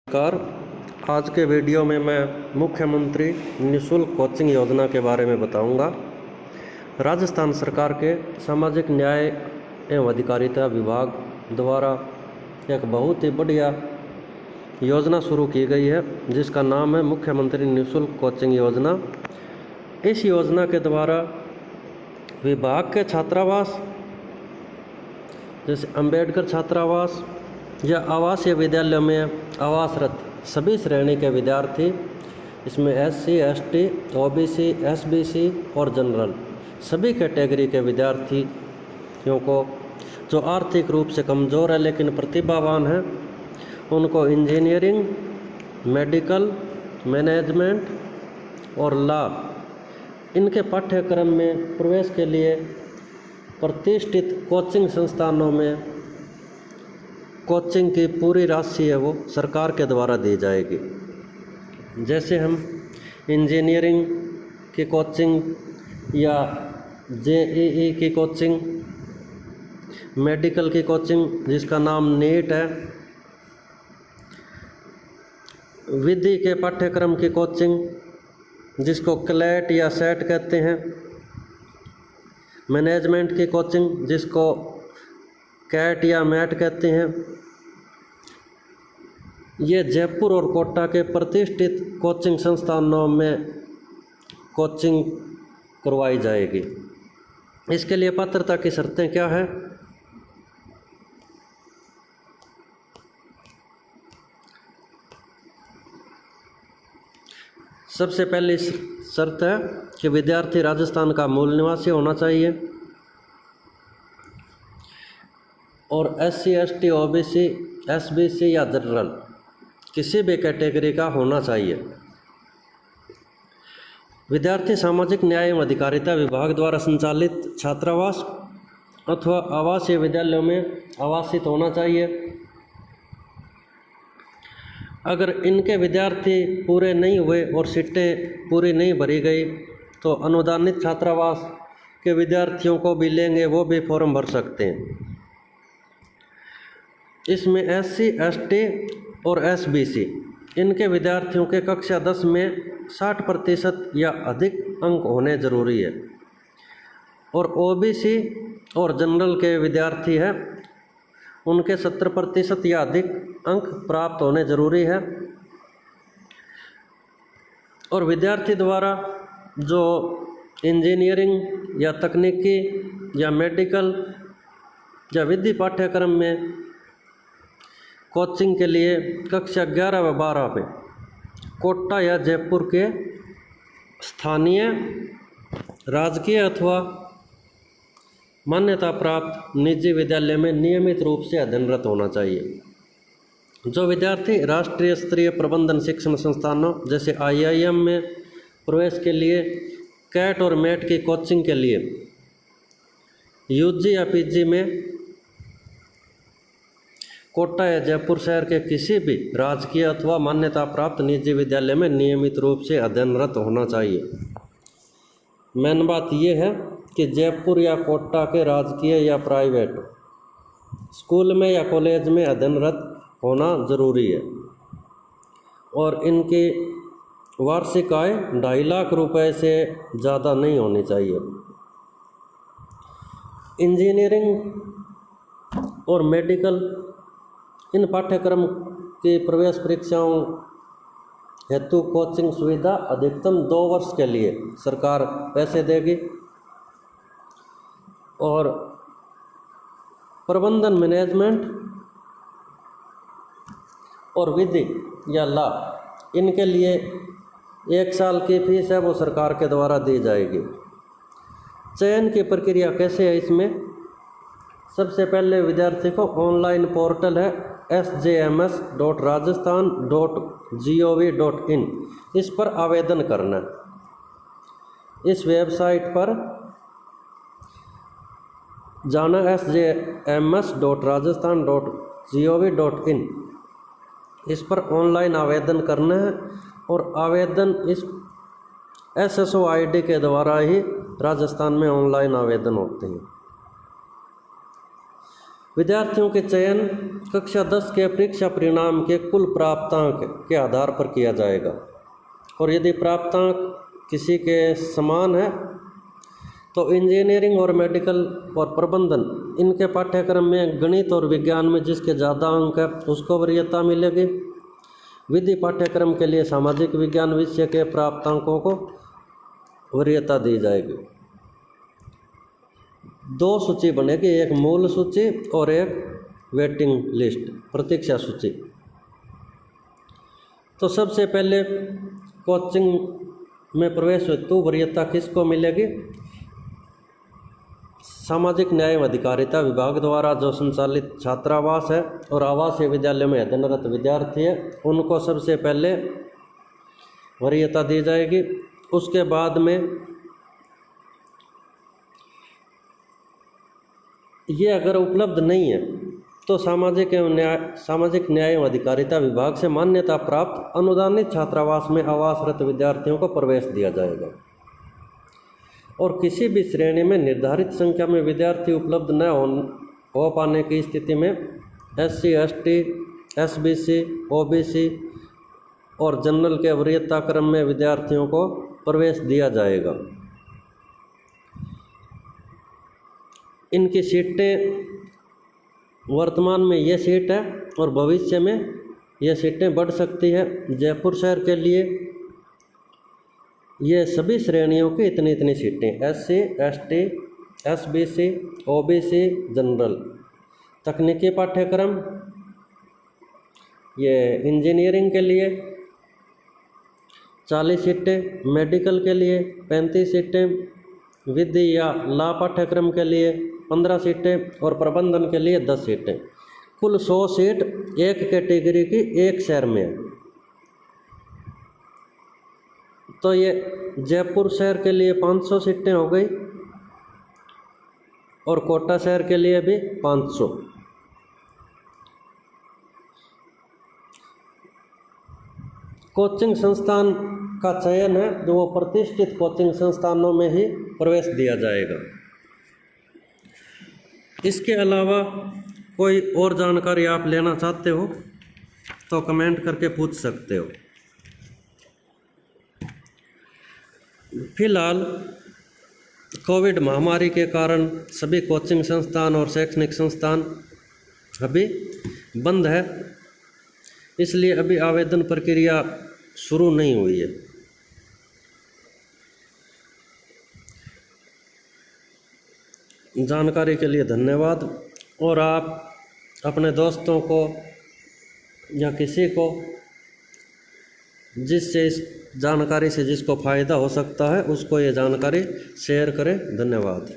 नमस्कार। आज के वीडियो में मैं मुख्यमंत्री निःशुल्क कोचिंग योजना के बारे में बताऊंगा। राजस्थान सरकार के सामाजिक न्याय एवं अधिकारिता विभाग द्वारा एक बहुत ही बढ़िया योजना शुरू की गई है जिसका नाम है मुख्यमंत्री निःशुल्क कोचिंग योजना। इस योजना के द्वारा विभाग के छात्रावास जैसे अंबेडकर छात्रावास या आवासीय विद्यालय में आवासरत सभी श्रेणी के विद्यार्थी, इसमें SC, ST, OBC, SBC और जनरल सभी कैटेगरी के विद्यार्थियों को जो आर्थिक रूप से कमज़ोर है लेकिन प्रतिभावान हैं, उनको इंजीनियरिंग, मेडिकल, मैनेजमेंट और लॉ इनके पाठ्यक्रम में प्रवेश के लिए प्रतिष्ठित कोचिंग संस्थानों में कोचिंग की पूरी राशि है वो सरकार के द्वारा दी जाएगी। जैसे हम इंजीनियरिंग की कोचिंग या JEE की कोचिंग, मेडिकल की कोचिंग जिसका नाम नीट है, विधि के पाठ्यक्रम की कोचिंग जिसको क्लैट या सेट कहते हैं, मैनेजमेंट की कोचिंग जिसको कैट या मैट कहते हैं, ये जयपुर और कोटा के प्रतिष्ठित कोचिंग संस्थानों में कोचिंग करवाई जाएगी। इसके लिए पात्रता की शर्तें क्या है? सबसे पहली शर्त है कि विद्यार्थी राजस्थान का मूल निवासी होना चाहिए और SC, ST, OBC, SBC या जनरल किसी भी कैटेगरी का होना चाहिए। विद्यार्थी सामाजिक न्याय एवं अधिकारिता विभाग द्वारा संचालित छात्रावास अथवा आवासीय विद्यालयों में आवासित होना चाहिए। अगर इनके विद्यार्थी पूरे नहीं हुए और सीटें पूरी नहीं भरी गई तो अनुदानित छात्रावास के विद्यार्थियों को भी लेंगे, वो भी फॉर्म भर सकते हैं। इसमें SC, ST और SBC इनके विद्यार्थियों के कक्षा 10 में 60% या अधिक अंक होने ज़रूरी है और OBC और जनरल के विद्यार्थी हैं उनके 70% या अधिक अंक प्राप्त होने ज़रूरी है। और विद्यार्थी द्वारा जो इंजीनियरिंग या तकनीकी या मेडिकल या विधि पाठ्यक्रम में कोचिंग के लिए कक्षा 11 व 12 में कोटा या जयपुर के स्थानीय राजकीय अथवा मान्यता प्राप्त निजी विद्यालय में नियमित रूप से अध्ययनरत होना चाहिए। जो विद्यार्थी राष्ट्रीय स्तरीय प्रबंधन शिक्षण संस्थानों जैसे IIM में प्रवेश के लिए कैट और मैट की कोचिंग के लिए UG या PG में कोटा या जयपुर शहर के किसी भी राजकीय अथवा मान्यता प्राप्त निजी विद्यालय में नियमित रूप से अध्ययनरत होना चाहिए। मेन बात यह है कि जयपुर या कोटा के राजकीय या प्राइवेट स्कूल में या कॉलेज में अध्ययनरत होना ज़रूरी है और इनकी वार्षिक आय 2.5 लाख रुपए से ज़्यादा नहीं होनी चाहिए। इंजीनियरिंग और मेडिकल इन पाठ्यक्रम की प्रवेश परीक्षाओं हेतु कोचिंग सुविधा अधिकतम 2 वर्ष के लिए सरकार पैसे देगी और प्रबंधन, मैनेजमेंट और विधि या लॉ इनके लिए 1 साल की फीस है वो सरकार के द्वारा दी जाएगी। चयन की प्रक्रिया कैसे है? इसमें सबसे पहले विद्यार्थी को ऑनलाइन पोर्टल है sjms.rajasthan.gov.in, इस पर आवेदन करना है। इस वेबसाइट पर जाना sjms.rajasthan.gov.in, इस पर ऑनलाइन आवेदन करना है और आवेदन इस SSO ID के द्वारा ही राजस्थान में ऑनलाइन आवेदन होते हैं। विद्यार्थियों के चयन कक्षा 10 के परीक्षा परिणाम के कुल प्राप्तांक के आधार पर किया जाएगा, और यदि प्राप्तांक किसी के समान है तो इंजीनियरिंग और मेडिकल और प्रबंधन इनके पाठ्यक्रम में गणित और विज्ञान में जिसके ज़्यादा अंक है उसको वरीयता मिलेगी। विधि पाठ्यक्रम के लिए सामाजिक विज्ञान विषय के प्राप्तांकों को वरीयता दी जाएगी। 2 सूची बनेगी, एक मूल सूची और एक वेटिंग लिस्ट, प्रतीक्षा सूची। तो सबसे पहले कोचिंग में प्रवेश हेतु वरीयता किसको मिलेगी? सामाजिक न्याय एवं अधिकारिता विभाग द्वारा जो संचालित छात्रावास है और आवासीय विद्यालय में अध्ययनरत विद्यार्थी है उनको सबसे पहले वरीयता दी जाएगी। उसके बाद में ये अगर उपलब्ध नहीं है तो सामाजिक न्याय एवं अधिकारिता विभाग से मान्यता प्राप्त अनुदानित छात्रावास में आवासरत विद्यार्थियों को प्रवेश दिया जाएगा। और किसी भी श्रेणी में निर्धारित संख्या में विद्यार्थी उपलब्ध न हो पाने की स्थिति में SC, ST, SBC, OBC और जनरल के वरीयता क्रम में विद्यार्थियों को प्रवेश दिया जाएगा। इनकी सीटें वर्तमान में ये सीट है और भविष्य में ये सीटें बढ़ सकती है। जयपुर शहर के लिए ये सभी श्रेणियों की इतनी सीटें, SC, ST, SBC, OBC, general. तकनीकी पाठ्यक्रम ये इंजीनियरिंग के लिए 40 सीटें, मेडिकल के लिए 35 सीटें, विधि या लॉ पाठ्यक्रम के लिए 15 सीटें और प्रबंधन के लिए 10 सीटें। कुल 100 सीट एक कैटेगरी की एक शहर में है। तो ये जयपुर शहर के लिए 500 सीटें हो गई और कोटा शहर के लिए भी 500। कोचिंग संस्थान का चयन है जो वो प्रतिष्ठित कोचिंग संस्थानों में ही प्रवेश दिया जाएगा। इसके अलावा कोई और जानकारी आप लेना चाहते हो तो कमेंट करके पूछ सकते हो। फिलहाल कोविड महामारी के कारण सभी कोचिंग संस्थान और शैक्षणिक संस्थान अभी बंद है, इसलिए अभी आवेदन प्रक्रिया शुरू नहीं हुई है। जानकारी के लिए धन्यवाद। और आप अपने दोस्तों को या किसी को जिससे इस जानकारी से जिसको फ़ायदा हो सकता है उसको ये जानकारी शेयर करें। धन्यवाद।